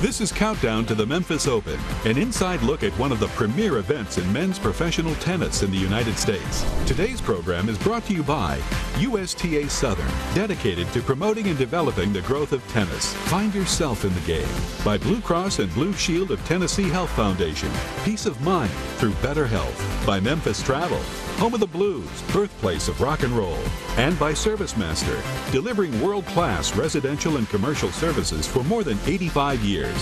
This is Countdown to the Memphis Open, an inside look at one of the premier events in men's professional tennis in the United States. Today's program is brought to you by USTA Southern, dedicated to promoting and developing the growth of tennis. Find yourself in the game. By Blue Cross and Blue Shield of Tennessee Health Foundation, peace of mind through better health. By Memphis Travel, home of the blues, birthplace of rock and roll. And by ServiceMaster, delivering world-class residential and commercial services for more than 85 years.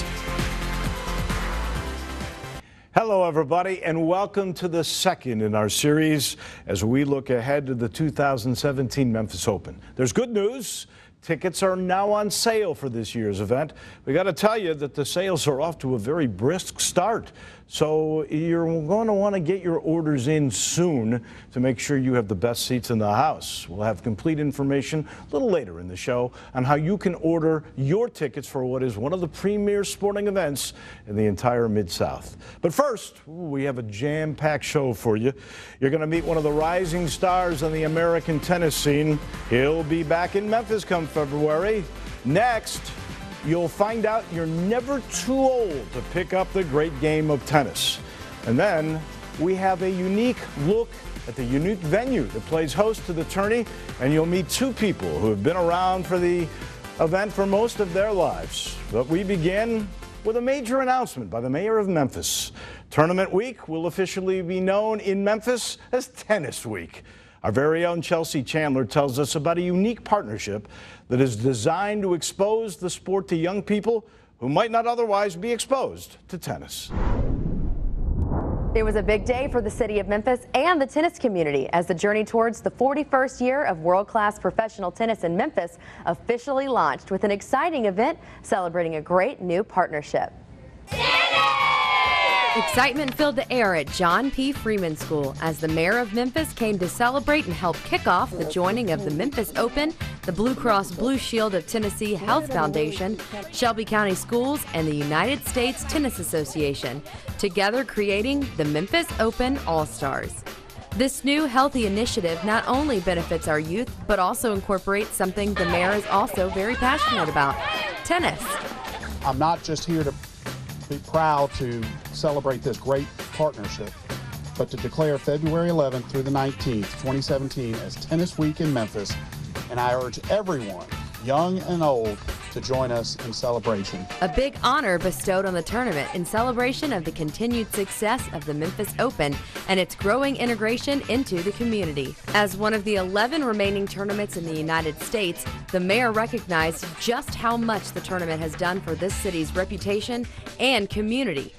Hello, everybody, and welcome to the second in our series as we look ahead to the 2017 Memphis Open. There's good news. Tickets are now on sale for this year's event. We got to tell you that the sales are off to a very brisk start. So you're going to want to get your orders in soon to make sure you have the best seats in the house. We'll have complete information a little later in the show on how you can order your tickets for what is one of the premier sporting events in the entire Mid-South. But first, we have a jam-packed show for you. You're going to meet one of the rising stars on the American tennis scene. He'll be back in Memphis come February. Next, you'll find out you're never too old to pick up the great game of tennis. And then we have a unique look at the unique venue that plays host to the tourney, and you'll meet two people who have been around for the event for most of their lives. But we begin with a major announcement by the mayor of Memphis. Tournament week will officially be known in Memphis as Tennis Week. Our very own Chelsea Chandler tells us about a unique partnership that is designed to expose the sport to young people who might not otherwise be exposed to tennis. It was a big day for the city of Memphis and the tennis community as the journey towards the 41st year of world-class professional tennis in Memphis officially launched with an exciting event celebrating a great new partnership. Excitement filled the air at John P. Freeman School as the mayor of Memphis came to celebrate and help kick off the joining of the Memphis Open, the Blue Cross Blue Shield of Tennessee Health Foundation, Shelby County Schools, and the United States Tennis Association, together creating the Memphis Open All-Stars. This new healthy initiative not only benefits our youth, but also incorporates something the mayor is also very passionate about: tennis. I'm not just here to be proud to celebrate this great partnership, but to declare February 11th through the 19th, 2017 as Tennis Week in Memphis, and I urge everyone, young and old, to join us in celebration. A big honor bestowed on the tournament in celebration of the continued success of the Memphis Open and its growing integration into the community. As one of the 11 remaining tournaments in the United States, the mayor recognized just how much the tournament has done for this city's reputation and community.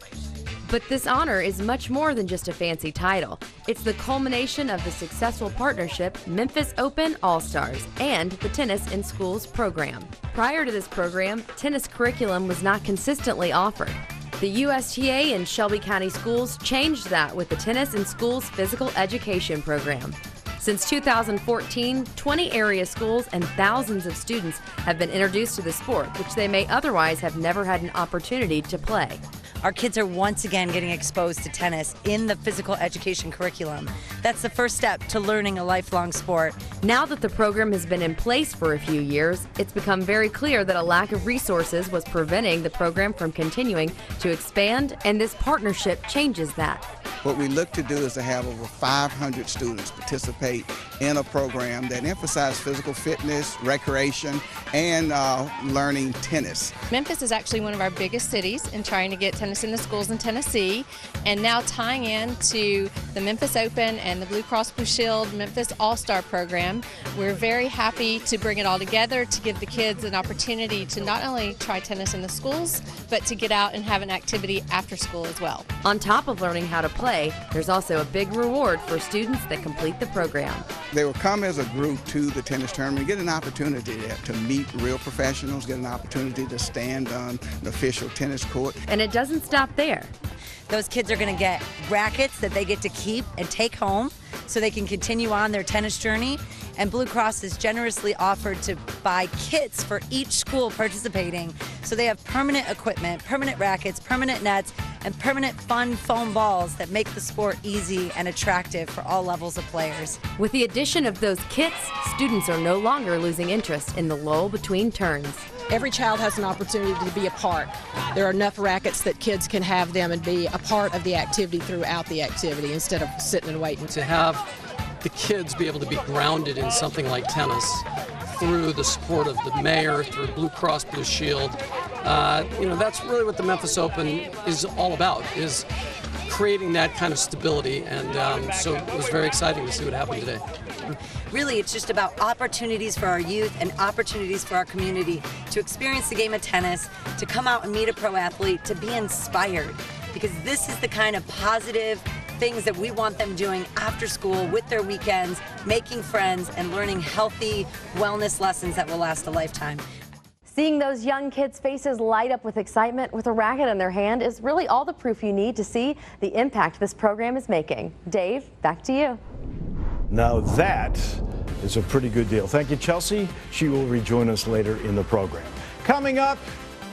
But this honor is much more than just a fancy title. It's the culmination of the successful partnership Memphis Open All-Stars and the Tennis in Schools program. Prior to this program, tennis curriculum was not consistently offered. The USTA and Shelby County Schools changed that with the Tennis in Schools physical education program. Since 2014, 20 area schools and thousands of students have been introduced to the sport, which they may otherwise have never had an opportunity to play. Our kids are once again getting exposed to tennis in the physical education curriculum. That's the first step to learning a lifelong sport. Now that the program has been in place for a few years, it's become very clear that a lack of resources was preventing the program from continuing to expand, and this partnership changes that. What we look to do is to have over 500 students participate in a program that emphasizes physical fitness, recreation, and learning tennis. Memphis is actually one of our biggest cities in trying to get tennis in the schools in Tennessee, and now tying in to the Memphis Open and the Blue Cross Blue Shield Memphis All-Star program. We're very happy to bring it all together to give the kids an opportunity to not only try tennis in the schools, but to get out and have an activity after school as well. On top of learning how to play, there's also a big reward for students that complete the program. They will come as a group to the tennis tournament, get an opportunity to meet real professionals, get an opportunity to stand on an official tennis court. And it doesn't stop there. Those kids are going to get rackets that they get to keep and take home so they can continue on their tennis journey. and Blue Cross has generously offered to buy kits for each school participating. So they have permanent equipment, permanent rackets, permanent nets, and permanent fun foam balls that make the sport easy and attractive for all levels of players. With the addition of those kits, students are no longer losing interest in the lull between turns. Every child has an opportunity to be a part. There are enough rackets that kids can have them and be a part of the activity throughout the activity instead of sitting and waiting. To have the kids be able to be grounded in something like tennis through the support of the mayor, through Blue Cross Blue Shield, that's really what the Memphis Open is all about, is creating that kind of stability, and so it was very exciting to see what happened today. Really, it's just about opportunities for our youth and opportunities for our community to experience the game of tennis, to come out and meet a pro athlete, to be inspired, because this is the kind of positive things that we want them doing after school with their weekends, making friends and learning healthy wellness lessons that will last a lifetime. Seeing those young kids' faces light up with excitement with a racket in their hand is really all the proof you need to see the impact this program is making. Dave, back to you. Now that is a pretty good deal. Thank you, Chelsea. She will rejoin us later in the program. Coming up,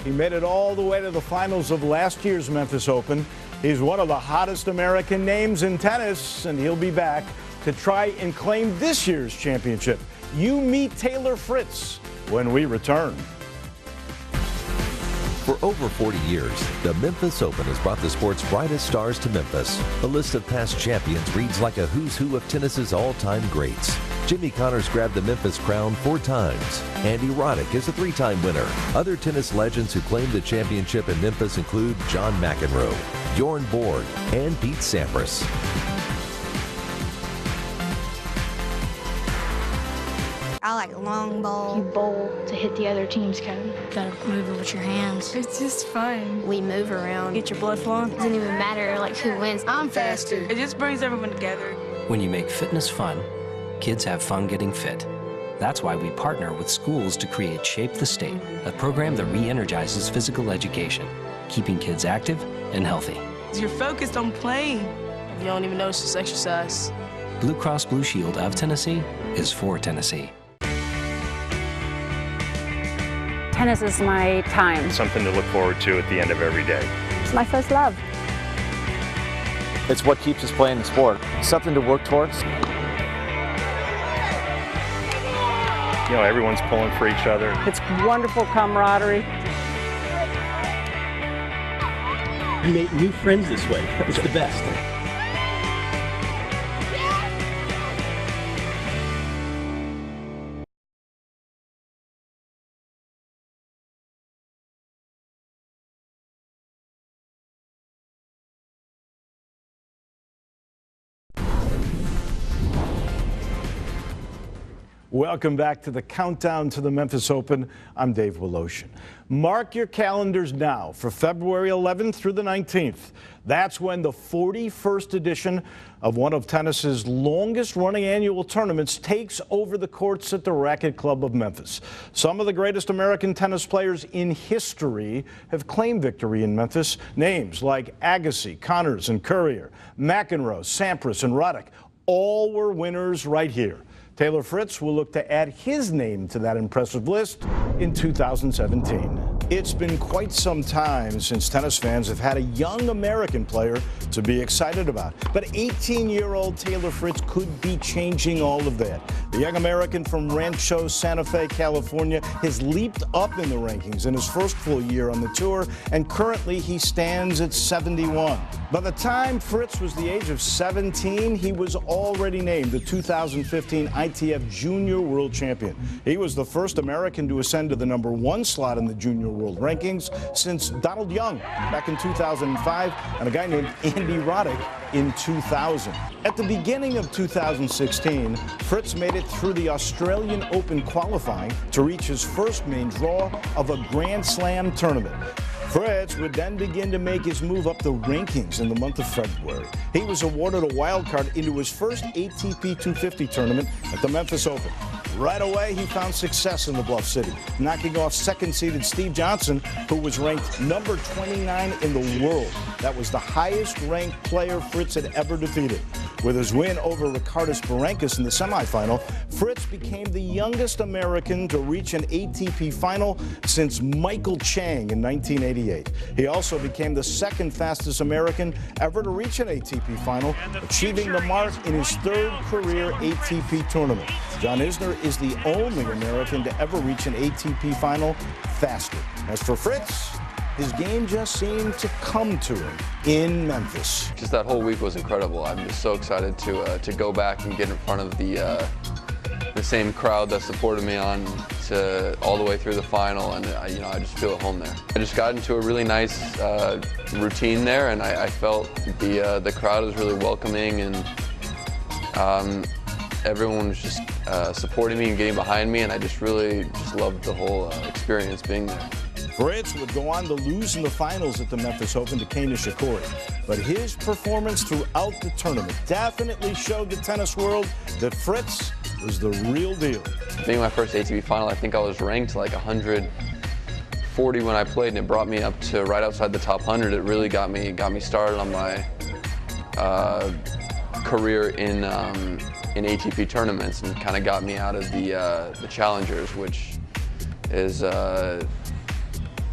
he made it all the way to the finals of last year's Memphis Open. He's one of the hottest American names in tennis, and he'll be back to try and claim this year's championship. You meet Taylor Fritz when we return. For over 40 years, the Memphis Open has brought the sport's brightest stars to Memphis. The list of past champions reads like a who's who of tennis's all-time greats. Jimmy Connors grabbed the Memphis crown 4 times. Andy Roddick is a 3-time winner. Other tennis legends who claimed the championship in Memphis include John McEnroe, Bjorn Borg, and Pete Sampras. I like long ball. You bowl to hit the other team's cone. You gotta move it with your hands. It's just fun. We move around, get your blood flowing. It doesn't even matter like who wins. I'm faster. It just brings everyone together. When you make fitness fun, kids have fun getting fit. That's why we partner with schools to create Shape the State, a program that re-energizes physical education, keeping kids active and healthy. You're focused on playing. You don't even know it's just exercise. Blue Cross Blue Shield of Tennessee is for Tennessee. Tennis is my time. It's something to look forward to at the end of every day. It's my first love. It's what keeps us playing the sport. Something to work towards. You know, everyone's pulling for each other. It's wonderful camaraderie. You made new friends this way. It's the best. Welcome back to the countdown to the Memphis Open. I'm Dave Woloshin. Mark your calendars now for February 11th through the 19th. That's when the 41st edition of one of tennis's longest running annual tournaments takes over the courts at the Racquet Club of Memphis. Some of the greatest American tennis players in history have claimed victory in Memphis. Names like Agassi, Connors, and Courier, McEnroe, Sampras, and Roddick all were winners right here. Taylor Fritz will look to add his name to that impressive list in 2017. It's been quite some time since tennis fans have had a young American player to be excited about. But 18-year-old Taylor Fritz could be changing all of that. The young American from Rancho Santa Fe, California, has leaped up in the rankings in his first full year on the tour, and currently he stands at 71. By the time Fritz was the age of 17, he was already named the 2015 ITF Junior World Champion. He was the first American to ascend to the #1 slot in the Junior World Rankings since Donald Young back in 2005 and a guy named Andy Roddick in 2000. At the beginning of 2016, Fritz made it through the Australian Open qualifying to reach his first main draw of a Grand Slam tournament. Fritz would then begin to make his move up the rankings in the month of February. He was awarded a wild card into his first ATP 250 tournament at the Memphis Open. Right away, he found success in the Bluff City, knocking off second-seeded Steve Johnson, who was ranked number 29 in the world. That was the highest-ranked player Fritz had ever defeated. With his win over Ricardus Berankis in the semifinal, Fritz became the youngest American to reach an ATP final since Michael Chang in 1988. He also became the second fastest American ever to reach an ATP final, achieving the mark in his third career ATP tournament. John Isner is the only American to ever reach an ATP final faster. As for Fritz, his game just seemed to come to him in Memphis. Just that whole week was incredible. I'm just so excited to go back and get in front of the same crowd that supported me on to all the way through the final, and I just feel at home there. I just got into a really nice routine there, and I felt the crowd was really welcoming, and everyone was just supporting me and getting behind me, and I just loved the whole experience being there. Fritz would go on to lose in the finals at the Memphis Open to Kei Nishikori, but his performance throughout the tournament definitely showed the tennis world that Fritz was the real deal. Being my first ATP final, I think I was ranked like 140 when I played, and it brought me up to right outside the top 100. It really got me started on my career in ATP tournaments, and kind of got me out of the challengers, which is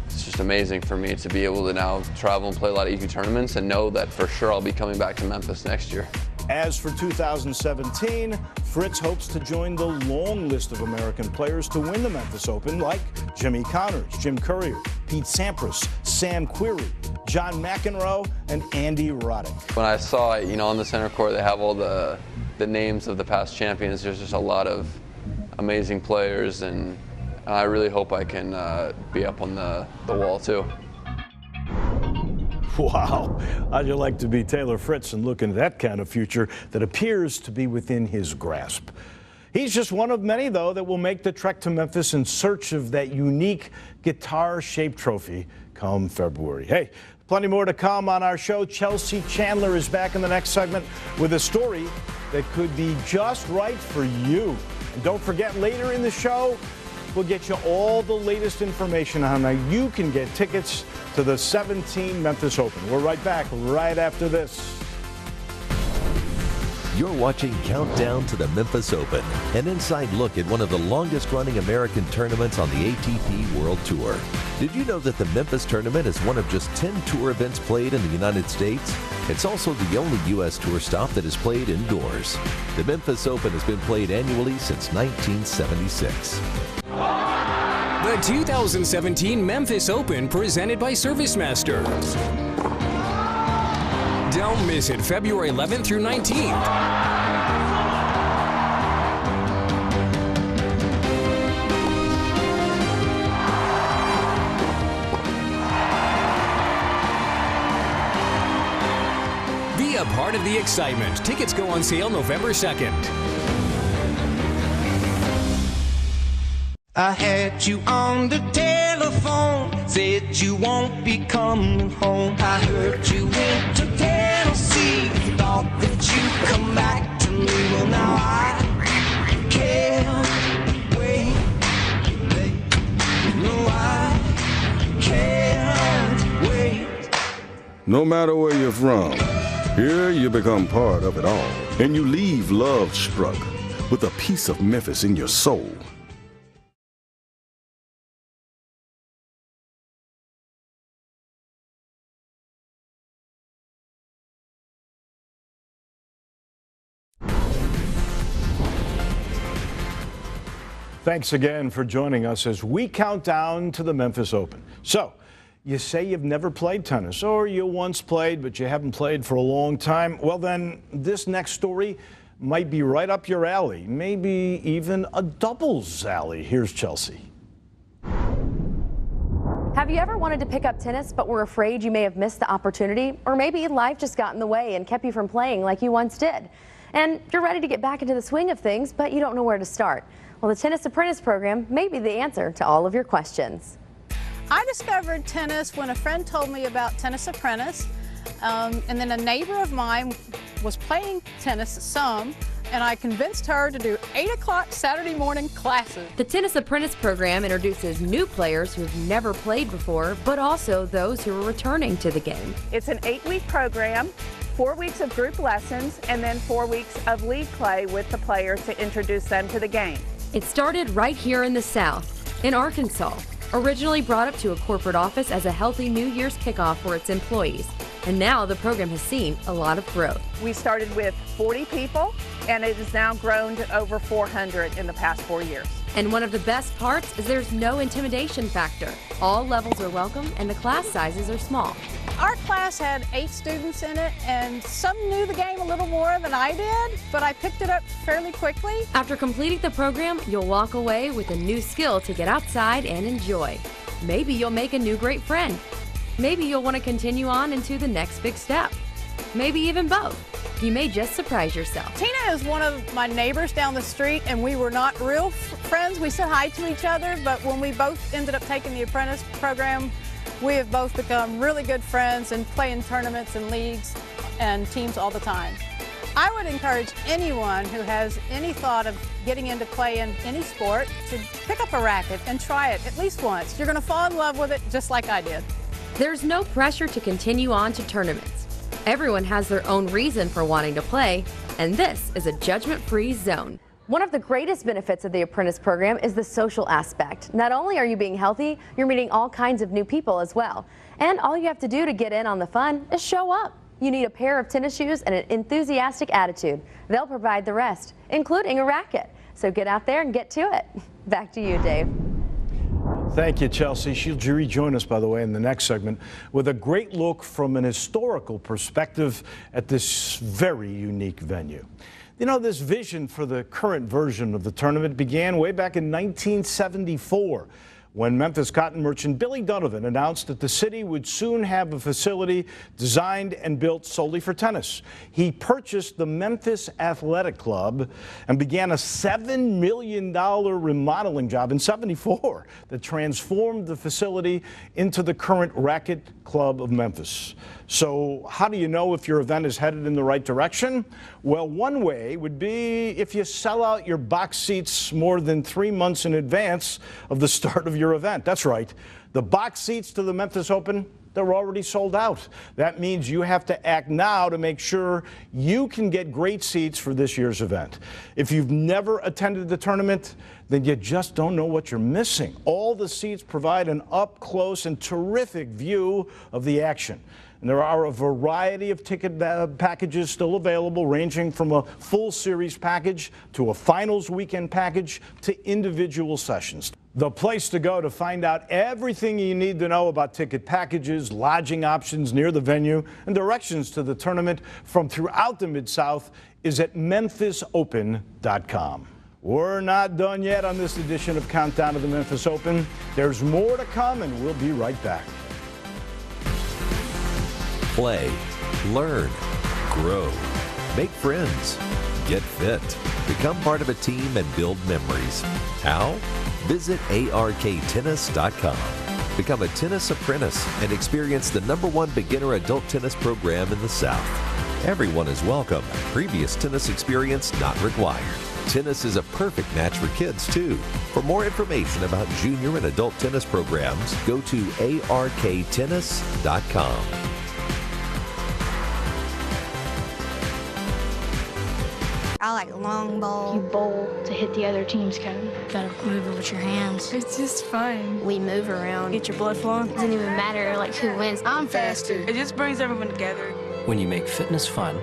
it's just amazing for me to be able to now travel and play a lot of ATP tournaments and know that for sure I'll be coming back to Memphis next year. As for 2017, Fritz hopes to join the long list of American players to win the Memphis Open, like Jimmy Connors, Jim Courier, Pete Sampras, Sam Querrey, John McEnroe, and Andy Roddick. When I saw, on the center court, they have all the names of the past champions. There's just a lot of amazing players, and I really hope I can be up on the wall too. Wow, how'd you like to be Taylor Fritz and look into that kind of future that appears to be within his grasp? He's just one of many, though, that will make the trek to Memphis in search of that unique guitar-shaped trophy come February. Hey, plenty more to come on our show. Chelsea Chandler is back in the next segment with a story that could be just right for you. And don't forget, later in the show, we'll get you all the latest information on how you can get tickets to the 17 Memphis Open. We're right back right after this. You're watching Countdown to the Memphis Open, an inside look at one of the longest-running American tournaments on the ATP World Tour. Did you know that the Memphis tournament is one of just 10 tour events played in the United States? It's also the only U.S. tour stop that is played indoors. The Memphis Open has been played annually since 1976. The 2017 Memphis Open, presented by ServiceMaster. Don't miss it, February 11th through 19th. Be a part of the excitement. Tickets go on sale November 2nd. I had you on the telephone, said you won't be coming home. I heard you went to Tennessee, thought that you'd come back to me. Well, now I can't wait. No, I can't wait. No matter where you're from, here you become part of it all. And you leave love struck with a piece of Memphis in your soul. Thanks again for joining us as we count down to the Memphis Open. So, you say you've never played tennis, or you once played, but you haven't played for a long time. Well, then this next story might be right up your alley, maybe even a doubles alley. Here's Chelsea. Have you ever wanted to pick up tennis but were afraid you may have missed the opportunity? Or maybe life just got in the way and kept you from playing like you once did? And you're ready to get back into the swing of things, but you don't know where to start. Well, the Tennis Apprentice program may be the answer to all of your questions. I discovered tennis when a friend told me about Tennis Apprentice, and then a neighbor of mine was playing tennis some, and I convinced her to do 8 o'clock Saturday morning classes. The Tennis Apprentice program introduces new players who've never played before, but also those who are returning to the game. It's an 8-week program. 4 weeks of group lessons and then 4 weeks of league play with the players to introduce them to the game. It started right here in the South, in Arkansas, originally brought up to a corporate office as a healthy New Year's kickoff for its employees. And now the program has seen a lot of growth. We started with 40 people, and it has now grown to over 400 in the past 4 years. And one of the best parts is there's no intimidation factor. All levels are welcome and the class sizes are small. Our class had 8 students in it, and some knew the game a little more than I did, but I picked it up fairly quickly. After completing the program, you'll walk away with a new skill to get outside and enjoy. Maybe you'll make a new great friend. Maybe you'll want to continue on into the next big step. Maybe even both. You may just surprise yourself. Tina is one of my neighbors down the street, and we were not real friends. We said hi to each other, but when we both ended up taking the apprentice program, we have both become really good friends and play in tournaments and leagues and teams all the time. I would encourage anyone who has any thought of getting into play in any sport to pick up a racket and try it at least once. You're going to fall in love with it just like I did. There's no pressure to continue on to tournaments. Everyone has their own reason for wanting to play, and this is a judgment-free zone. One of the greatest benefits of the apprentice program is the social aspect. Not only are you being healthy, you're meeting all kinds of new people as well. And all you have to do to get in on the fun is show up. You need a pair of tennis shoes and an enthusiastic attitude. They'll provide the rest, including a racket. So get out there and get to it. Back to you, Dave. Thank you, Chelsea. She'll rejoin us, by the way, in the next segment with a great look from an historical perspective at this very unique venue. You know, this vision for the current version of the tournament began way back in 1974 when Memphis cotton merchant Billy Donovan announced that the city would soon have a facility designed and built solely for tennis. He purchased the Memphis Athletic Club and began a $7 million remodeling job in '74 that transformed the facility into the current Racquet Club of Memphis. So how do you know if your event is headed in the right direction? Well, one way would be if you sell out your box seats more than 3 months in advance of the start of your event. That's right. The box seats to the Memphis Open, they're already sold out. That means you have to act now to make sure you can get great seats for this year's event. If you've never attended the tournament, then you just don't know what you're missing. All the seats provide an up-close and terrific view of the action. And there are a variety of ticket packages still available, ranging from a full series package to a finals weekend package to individual sessions. The place to go to find out everything you need to know about ticket packages, lodging options near the venue, and directions to the tournament from throughout the Mid-South is at memphisopen.com. We're not done yet on this edition of Countdown to the Memphis Open. There's more to come, and we'll be right back. Play, learn, grow, make friends, get fit, become part of a team and build memories. How? Visit arktennis.com. Become a tennis apprentice and experience the #1 beginner adult tennis program in the South. Everyone is welcome. Previous tennis experience not required. Tennis is a perfect match for kids, too. For more information about junior and adult tennis programs, go to arktennis.com. I like long ball. You bowl to hit the other team's cone. Gotta move it with your hands. It's just fun. We move around. Get your blood flowing. Doesn't even matter like who wins. I'm faster. It just brings everyone together. When you make fitness fun,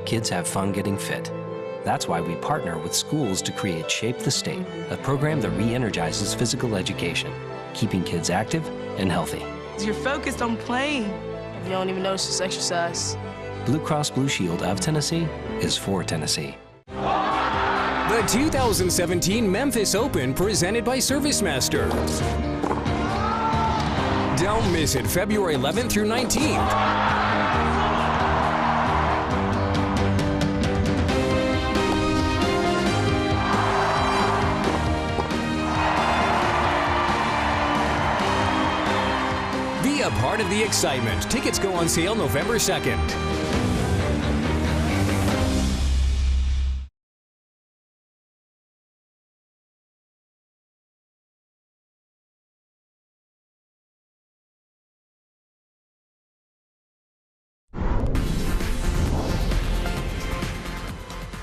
kids have fun getting fit. That's why we partner with schools to create Shape the State, a program that re-energizes physical education, keeping kids active and healthy. You're focused on playing. You don't even notice this exercise. Blue Cross Blue Shield of Tennessee is for Tennessee. The 2017 Memphis Open presented by ServiceMaster. Don't miss it February 11th through 19th. Be a part of the excitement. Tickets go on sale November 2nd.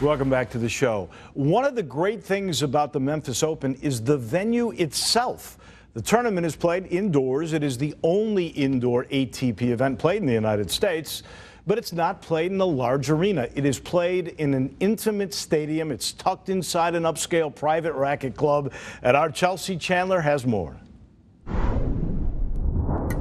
Welcome back to the show. One of the great things about the Memphis Open is the venue itself. The tournament is played indoors. It is the only indoor ATP event played in the United States, but it's not played in a large arena. It is played in an intimate stadium. It's tucked inside an upscale private racket club, and our Chelsea Chandler has more.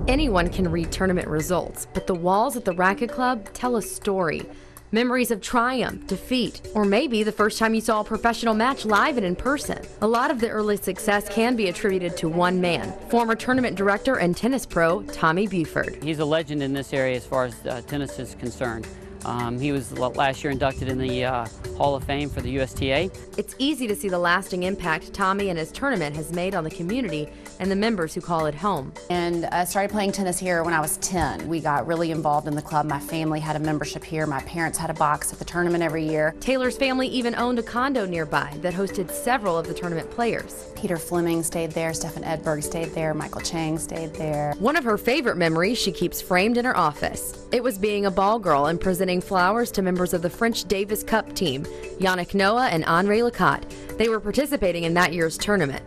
Anyone can read tournament results, but the walls at the Racquet Club tell a story. Memories of triumph, defeat, or maybe the first time you saw a professional match live and in person. A lot of the early success can be attributed to one man, former tournament director and tennis pro Tommy Buford. He's a legend in this area as far as tennis is concerned. He was last year inducted in the Hall of Fame for the USTA. It's easy to see the lasting impact Tommy and his tournament has made on the community and the members who call it home. And I started playing tennis here when I was 10. We got really involved in the club. My family had a membership here. My parents had a box at the tournament every year. Taylor's family even owned a condo nearby that hosted several of the tournament players. Peter Fleming stayed there, Stefan Edberg stayed there, Michael Chang stayed there. One of her favorite memories she keeps framed in her office. It was being a ball girl and presenting flowers to members of the French Davis Cup team, Yannick Noah and Henri Lecotte. They were participating in that year's tournament.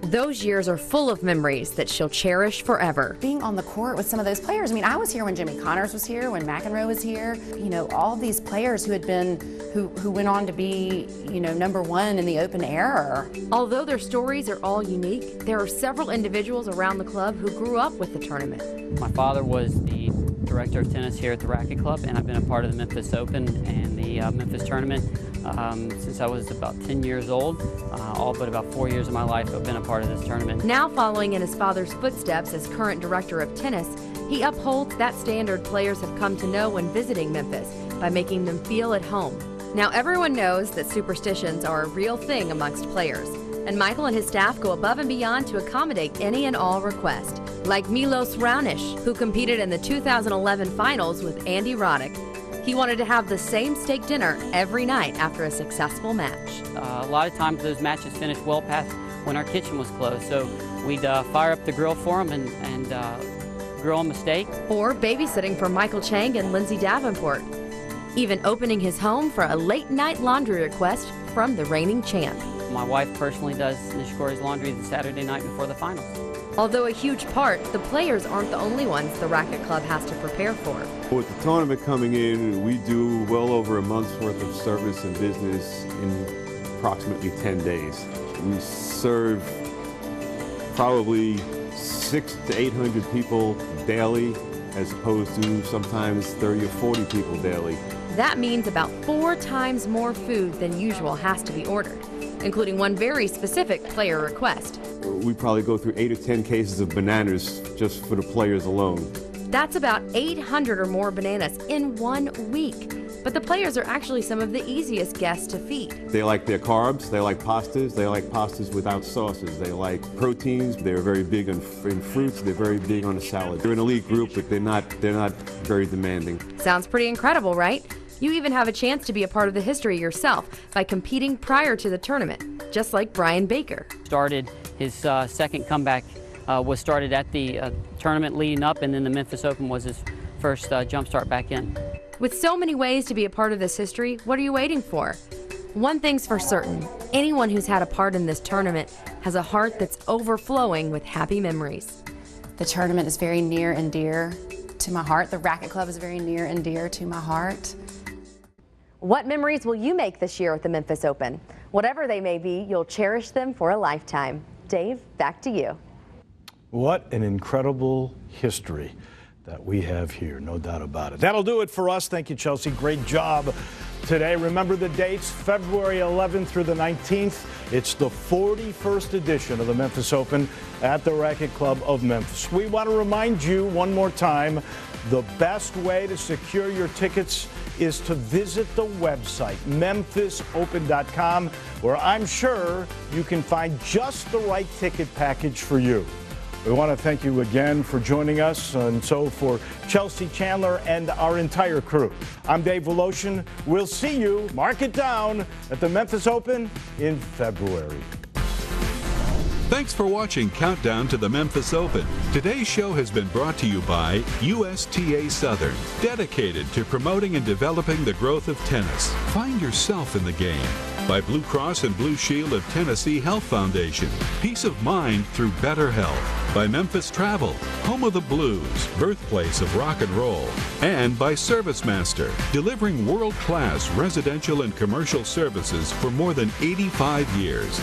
Those years are full of memories that she'll cherish forever. Being on the court with some of those players, I mean, I was here when Jimmy Connors was here, when McEnroe was here. You know, all these players who had been, who went on to be, you know, #1 in the Open era. Although their stories are all unique, there are several individuals around the club who grew up with the tournament. My father was the director of tennis here at the Racquet Club, and I've been a part of the Memphis Open and the Memphis tournament since I was about 10 years old. All but about 4 years of my life I've been a part of this tournament. Now following in his father's footsteps as current director of tennis, he upholds that standard players have come to know when visiting Memphis by making them feel at home. Now everyone knows that superstitions are a real thing amongst players, and Michael and his staff go above and beyond to accommodate any and all requests. Like Milos Raonic, who competed in the 2011 finals with Andy Roddick. He wanted to have the same steak dinner every night after a successful match. A lot of times those matches finished well past when our kitchen was closed, so we'd fire up the grill for them and grill them a steak. Or babysitting for Michael Chang and Lindsay Davenport. Even opening his home for a late-night laundry request from the reigning champ. My wife personally does Nishikori's laundry the Saturday night before the finals. Although a huge part, the players aren't the only ones the Racquet Club has to prepare for. With the tournament coming in, we do well over a month's worth of service and business in approximately 10 days. We serve probably 600 to 800 people daily, as opposed to sometimes 30 or 40 people daily. That means about 4 times more food than usual has to be ordered, including one very specific player request. We probably go through 8 or 10 cases of bananas just for the players alone. That's about 800 or more bananas in 1 week. But the players are actually some of the easiest guests to feed. They like their carbs, they like pastas without sauces, they like proteins, they're very big in fruits, they're very big on the salad. They're an elite group, but they're not very demanding. Sounds pretty incredible, right? You even have a chance to be a part of the history yourself by competing prior to the tournament, just like Brian Baker. Started his second comeback was started at the tournament leading up, and then the Memphis Open was his first jump start back in. With so many ways to be a part of this history, what are you waiting for? One thing's for certain, anyone who's had a part in this tournament has a heart that's overflowing with happy memories. The tournament is very near and dear to my heart. The Racquet Club is very near and dear to my heart. What memories will you make this year at the Memphis Open? Whatever they may be, you'll cherish them for a lifetime. Dave, back to you. What an incredible history that we have here, no doubt about it. That'll do it for us. Thank you, Chelsea. Great job today. Remember the dates, February 11th through the 19th. It's the 41st edition of the Memphis Open at the Racquet Club of Memphis. We want to remind you one more time, the best way to secure your tickets is to visit the website, memphisopen.com, where I'm sure you can find just the right ticket package for you. We want to thank you again for joining us, and so for Chelsea Chandler and our entire crew, I'm Dave Voloshin. We'll see you, mark it down, at the Memphis Open in February. Thanks for watching Countdown to the Memphis Open. Today's show has been brought to you by USTA Southern, dedicated to promoting and developing the growth of tennis. Find yourself in the game. By Blue Cross and Blue Shield of Tennessee Health Foundation, peace of mind through better health. By Memphis Travel, home of the blues, birthplace of rock and roll. And by ServiceMaster, delivering world-class residential and commercial services for more than 85 years.